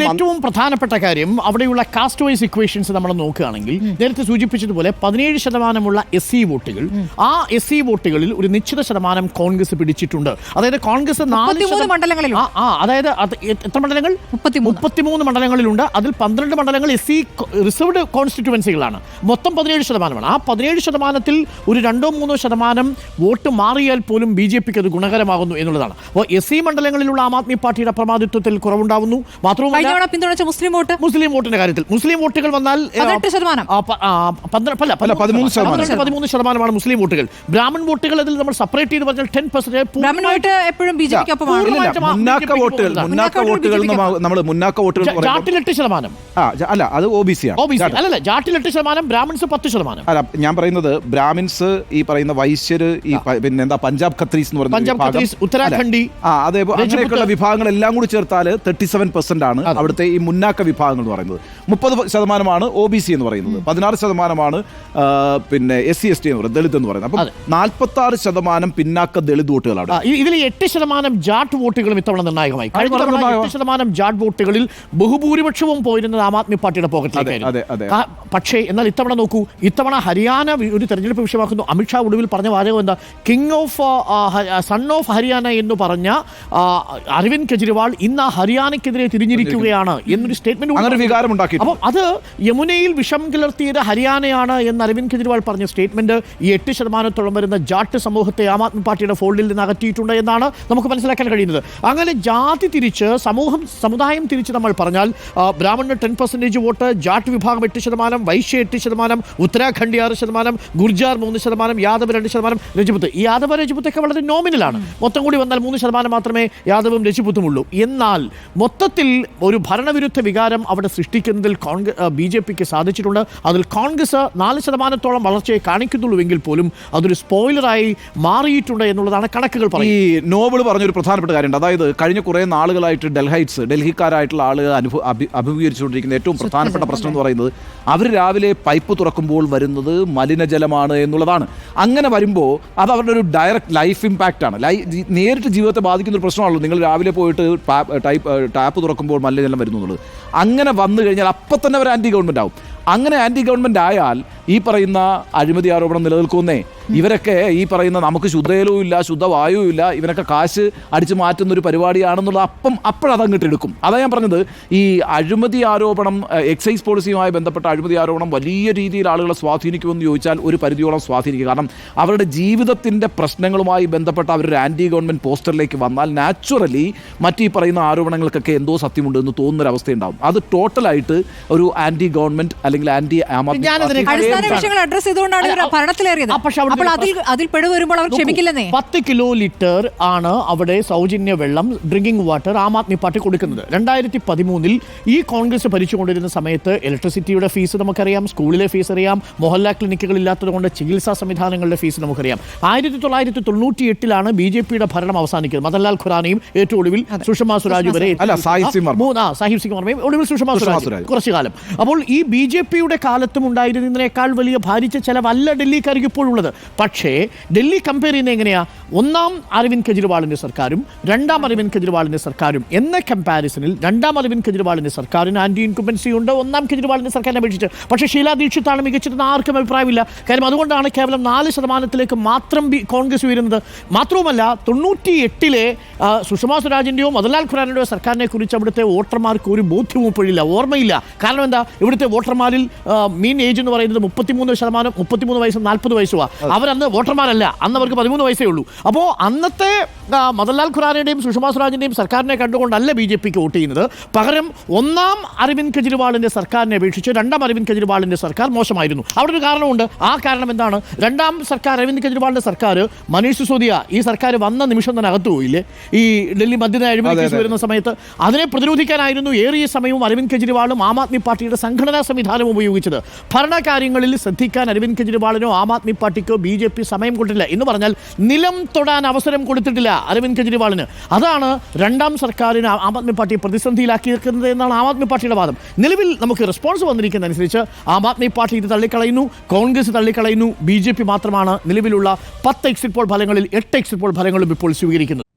ഇതിൽ ഏറ്റവും പ്രധാനപ്പെട്ട കാര്യം അവിടെയുള്ള കാസ്റ്റ് വൈസ് ഇക്വേഷൻസ് നമ്മൾ നോക്കുകയാണെങ്കിൽ നേരത്തെ സൂചിപ്പിച്ചതുപോലെ 17% SC വോട്ടുകൾ, ആ SC വോട്ടുകളിൽ ഒരു നിശ്ചിത ശതമാനം കോൺഗ്രസ് പിടിച്ചിട്ടുണ്ട്. അതായത് കോൺഗ്രസ് 4 മണ്ഡലങ്ങളിൽ, അതായത് എത്ര മണ്ഡലങ്ങൾ? 33 മണ്ഡലങ്ങളിലുണ്ട്. അതിൽ 12 മണ്ഡലങ്ങൾ SC റിസർവ്ഡ് കോൺസ്റ്റിറ്റ്യുവൻസികളാണ്. മൊത്തം 17%. ആ 17%ത്തിൽ ഒരു 2-3% വോട്ട് മാറിയാൽ പോലും BJPക്ക് അത് ഗുണകരമാകുന്നു എന്നുള്ളതാണ്. അപ്പോൾ SC മണ്ഡലങ്ങളിലുള്ള ആം ആദ്മി പാർട്ടിയുടെ പ്രമാദിത്വത്തിൽ കുറവുണ്ടാവുന്നു. മാത്രവുമല്ല മുസ്ലിം വോട്ടിന്റെ കാര്യത്തിൽ മുസ്ലിം വോട്ടുകൾ വന്നാൽ 13% മുസ്ലിം വോട്ടുകൾ. ബ്രാഹ്മൺ വോട്ടുകൾ അതിൽ നമ്മൾ സെപ്പറേറ്റ് ചെയ്ത് പറഞ്ഞാൽ 10%. ജാട്ടിൽ 8%. അല്ല, അത് OBC ആണ്. അല്ലല്ല, ജാട്ടിൽ 8%, ബ്രാഹ്മിൻസ് 10%. അല്ല, ഞാൻ പറയുന്നത് ബ്രാഹ്മിൻസ്, ഈ പറയുന്ന വൈശ്യര്, ഈ പിന്നെ എന്താ പഞ്ചാബ് ഖത്രീസ് എന്ന് പറയുന്നത്, ഉത്തരാഖണ്ഡി, അങ്ങനെയൊക്കെയുള്ള വിഭാഗങ്ങളെല്ലാം കൂടി ചേർത്താൽ 37% ആണ് അവിടുത്തെ ഈ മുന്നാക്ക വിഭാഗങ്ങൾ എന്ന് പറയുന്നത്. 30% OBC എന്ന് പറയുന്നത്, 16% പിന്നെ SC ST എന്ന് പറയുന്നത്, ദളിത് എന്ന് പറയുന്നത്. അപ്പം 46% പിന്നാക്ക ദളിത് വോട്ടുകളാണ്. ഇതിൽ 8% ജാട്ട് വോട്ടുകളും ഇത്തവണ നിർണായകമായി. 8% ജാട്ട് വോട്ടുകളിൽ ബഹുഭൂരിപക്ഷവും പോയിരുന്നത് ആം ആദ്മി പാർട്ടിയുടെ പോക്കറ്റിലേക്കായിരുന്നു. പക്ഷേ എന്നാൽ ഇത്തവണ നോക്കൂ, ഇത്തവണ ഹരിയാന ഒരു തെരഞ്ഞെടുപ്പ് വിഷയമാക്കുന്നു. അമിത്ഷാ ഒടുവിൽ പറഞ്ഞ വാചകം എന്താ? സൺ ഓഫ് ഹരിയാന എന്ന് പറഞ്ഞ അരവിന്ദ് കെജ്രിവാൾ ഇന്ന് ഹരിയാനയ്ക്കെതിരെ തിരിഞ്ഞിരിക്കുകയാണ് എന്നൊരു സ്റ്റേറ്റ്മെന്റ്. അപ്പം അത് യമുനയിൽ വിഷം കിളർത്തിയത് ഹരിയാനയാണ് എന്ന് അരവിന്ദ് കെജ്രിവാൾ പറഞ്ഞ സ്റ്റേറ്റ്മെന്റ് ഈ 8% വരുന്ന ജാട്ട് സമൂഹത്തെ ആം ആദ്മി പാർട്ടിയുടെ ഫോൾഡിൽ നിന്ന് അകറ്റിയിട്ടുണ്ട് എന്നാണ് നമുക്ക് മനസ്സിലാക്കാൻ കഴിയുന്നത്. അങ്ങനെ ജാതി തിരിച്ച് സമുദായം തിരിച്ച് നമ്മൾ പറഞ്ഞാൽ ബ്രാഹ്മണന് 10% വോട്ട്, ജാട്ട് വിഭാഗം 8%, വൈശ്യ 8%, ഉത്തരാഖണ്ഡ് 6%, ഗുർജാർ 3%, യാദവ് 2%, രജപുത്ത്. ഈ യാദവ് രജപുത്തൊക്കെ വളരെ നോമിനലാണ്. മൊത്തം കൂടി വന്നാൽ 3% മാത്രമേ യാദവും രജപുത്തും ഉള്ളൂ. എന്നാൽ മൊത്തത്തിൽ ഒരു ഭരണവിരുദ്ധ വികാരം അവിടെ സൃഷ്ടിക്കുന്നതിൽ BJPക്ക് സാധിച്ചിട്ടുണ്ട്. അതിൽ കോൺഗ്രസ് 4% വളർച്ചയെ കാണിക്കുന്നുള്ളൂവെങ്കിൽ പോലും അതൊരു സ്പോയിലറായി മാറിയിട്ടുണ്ട് എന്നുള്ളതാണ് കണക്കുകൾ പറയുന്നത്. ഈ നോബിൾ പറഞ്ഞൊരു പ്രധാനപ്പെട്ട കാര്യമുണ്ട്. അതായത് കഴിഞ്ഞ കുറേ നാളുകളായിട്ട് ഡൽഹിക്കാരായിട്ടുള്ള ആളുകൾ അഭിമുഖീകരിച്ചുകൊണ്ടിരിക്കുന്ന ഏറ്റവും പ്രധാനപ്പെട്ട പ്രശ്നം എന്ന് പറയുന്നത് അവർ രാവിലെ പൈപ്പ് തുറക്കുമ്പോൾ വരുന്നത് മലിനജലമാണ് എന്നുള്ളതാണ്. അങ്ങനെ വരുമ്പോൾ അത് അവരുടെ ഒരു ഡയറക്റ്റ് ലൈഫ് ഇമ്പാക്റ്റ് ആണ്. നേരിട്ട് ജീവിതത്തെ ബാധിക്കുന്ന ഒരു പ്രശ്നമാണല്ലോ. നിങ്ങൾ രാവിലെ പോയിട്ട് ടാപ്പ് തുറക്കുമ്പോൾ മലിനജലം വരുന്നു എന്നുള്ളത്. അങ്ങനെ വന്നു കഴിഞ്ഞാൽ അപ്പം തന്നെ അവർ ആൻറ്റി ഗവൺമെൻറ് ആവും. അങ്ങനെ ആൻറ്റി ഗവൺമെൻറ് ആയാൽ ഈ പറയുന്ന അഴിമതി ആരോപണം നിലനിൽക്കുന്നേ. ഇവരൊക്കെ ഈ പറയുന്ന നമുക്ക് ശുദ്ധജലവും ഇല്ല, ശുദ്ധവായുവും ഇല്ല, ഇവരൊക്കെ കാശ് അടിച്ചു മാറ്റുന്ന ഒരു പരിപാടിയാണെന്നുള്ളത് അപ്പോഴതങ്ങിട്ട് എടുക്കും. അതാ ഞാൻ പറഞ്ഞത്, ഈ അഴിമതി ആരോപണം, എക്സൈസ് പോളിസിയുമായി ബന്ധപ്പെട്ട അഴിമതി ആരോപണം വലിയ രീതിയിൽ ആളുകളെ സ്വാധീനിക്കുമെന്ന് ചോദിച്ചാൽ ഒരു പരിധിയോളം സ്വാധീനിക്കും. കാരണം അവരുടെ ജീവിതത്തിൻ്റെ പ്രശ്നങ്ങളുമായി ബന്ധപ്പെട്ട അവരൊരു ആൻറ്റി ഗവൺമെൻറ് പോസ്റ്ററിലേക്ക് വന്നാൽ നാച്ചുറലി മറ്റീ പറയുന്ന ആരോപണങ്ങൾക്കൊക്കെ എന്തോ സത്യമുണ്ട് എന്ന് തോന്നുന്നൊരവസ്ഥയുണ്ടാവും. അത് ടോട്ടലായിട്ട് ഒരു ആൻറ്റി ഗവൺമെൻറ് അല്ലെങ്കിൽ ആൻറ്റി ആം ആദ്മി അഡ്രസ് ചെയ്തുകൊണ്ടാണ് ഭരണത്തിലേറിയത്. അപ്പോൾ അതിൽ പെടുവരുമ്പോൾ അവർ ക്ഷമിക്കില്ലെന്നേ. 10 കിലോ ലിറ്റർ ആണ് അവിടെ സൗജന്യ വെള്ളം, drinking water Aam Aadmi party കൊടുക്കുന്നത്. 2013 ഈ കോൺഗ്രസ് ഭരിച്ചുകൊണ്ടിരുന്ന സമയത്ത് ഇലക്ട്രിസിറ്റിയുടെ ഫീസ് നമുക്കറിയാം, സ്കൂളിലെ ഫീസ് അറിയാം, മൊഹല്ല ക്ലിനിക്കുകൾ ഇല്ലാത്തതുകൊണ്ട് ചികിത്സാ സംവിധാനങ്ങളുടെ ഫീസ് നമുക്കറിയാം. 1998 BJPയുടെ ഭരണം അവസാനിക്കുന്നത്. മദൻലാൽ ഖുറാനയും ഏറ്റവും ഒടുവിൽ സുഷമ സ്വരാജ് വരെ, സാഹിബ് സിംഗ് വർമ്മയും ഒടുവിൽ സുഷമ സ്വരാജ് കുറച്ചു കാലം. അപ്പോൾ ഈ BJPയുടെ കാലത്തും ഉണ്ടായിരുന്നതിനേക്കാൾ വലിയ ഭാരിച്ച ചെലവല്ല ഡൽഹിക്കാർക്ക് ഇപ്പോഴുള്ളത്. പക്ഷേ ഡൽഹി കമ്പയർ ചെയ്യുന്നത് എങ്ങനെയാ? ഒന്നാം അരവിന്ദ് കെജ്രിവാളിന്റെ സർക്കാരും രണ്ടാം അരവിന്ദ് കെജ്രിവാളിന്റെ സർക്കാരും എന്ന കമ്പാരിസണിൽ രണ്ടാം അരവിന്ദ് കെജ്രിവാളിന്റെ സർക്കാരിന് ആന്റി ഇൻകുംബൻസി ഉണ്ട് ഒന്നാം കെജ്രിവാളിന്റെ സർക്കാരിനെ അപേക്ഷിച്ച്. പക്ഷേ ഷീലാ ദീക്ഷിതാണ് മികച്ചതെന്ന് ആർക്കും അഭിപ്രായമില്ല. കാര്യം അതുകൊണ്ടാണ് കേവലം 4% മാത്രം കോൺഗ്രസ് ഉയരുന്നത്. മാത്രവുമല്ല 98 സുഷമ സ്വരാജിന്റെയോ മദൻലാൽ ഖുറാനയുടെയോ സർക്കാരിനെ കുറിച്ച് അവിടുത്തെ വോട്ടർമാർക്ക് ഒരു ബോധ്യവും ഇപ്പോഴില്ല, ഓർമ്മയില്ല. കാരണം എന്താ? ഇവിടുത്തെ വോട്ടർമാരിൽ മീൻ ഏജ് എന്ന് പറയുന്നത് 33%, 33 വയസ്സും 40 വയസ്സുമാണ്. അവരന്ന് വോട്ടർമാരല്ല, അന്ന് അവർക്ക് 13 വയസ്സേ ഉള്ളൂ. അപ്പോൾ അന്നത്തെ മദൻലാൽ ഖുറാനയുടെയും സുഷമ സ്വരാജിന്റെയും സർക്കാരിനെ കണ്ടുകൊണ്ടല്ല BJPക്ക് വോട്ട് ചെയ്യുന്നത്. പകരം ഒന്നാം അരവിന്ദ് കെജ്രിവാളിന്റെ സർക്കാരിനെ അപേക്ഷിച്ച് രണ്ടാം അരവിന്ദ് കെജ്രിവാളിന്റെ സർക്കാർ മോശമായിരുന്നു. അവിടെ ഒരു കാരണമുണ്ട്. ആ കാരണം എന്താണ്? രണ്ടാം സർക്കാർ അരവിന്ദ് കെജ്രിവാളിന്റെ സർക്കാർ, മനീഷ് സിസോദിയ ഈ സർക്കാർ വന്ന നിമിഷം തന്നെ അകത്തു പോയില്ലേ ഈ ഡൽഹി മദ്യന അഴിമതി കേസ് വരുന്ന സമയത്ത്? അതിനെ പ്രതിരോധിക്കാനായിരുന്നു ഏറിയ സമയവും അരവിന്ദ് കെജ്രിവാളും ആം ആദ്മി പാർട്ടിയുടെ സംഘടനാ സംവിധാനം ഉപയോഗിച്ചത്. ഭരണകാര്യങ്ങളിൽ ശ്രദ്ധിക്കാൻ അരവിന്ദ് കെജ്രിവാളിനോ ആം ആദ്മി പാർട്ടിക്കോ BJP സമയം കൊടുത്തില്ല. എന്ന് പറഞ്ഞാൽ നിലം തൊടാൻ അവസരം കൊടുത്തിട്ടില്ല അരവിന്ദ് കെജ്രിവാളിന്. അതാണ് രണ്ടാം സർക്കാരിന് ആം ആദ്മി പാർട്ടിയെ പ്രതിസന്ധിയിലാക്കിയിരിക്കുന്നത് എന്നാണ് ആം ആദ്മി പാർട്ടിയുടെ വാദം. നിലവിൽ നമുക്ക് റെസ്പോൺസ് വന്നിരിക്കുന്നതനുസരിച്ച് ആം ആദ്മി പാർട്ടി ഇത് തള്ളിക്കളയുന്നു, കോൺഗ്രസ് തള്ളിക്കളയുന്നു. BJP മാത്രമാണ് നിലവിലുള്ള 10 എക്സിറ്റ് പോൾ ഫലങ്ങളിൽ 8 എക്സിറ്റ് പോൾ ഫലങ്ങളും ഇപ്പോൾ സ്വീകരിക്കുന്നത്.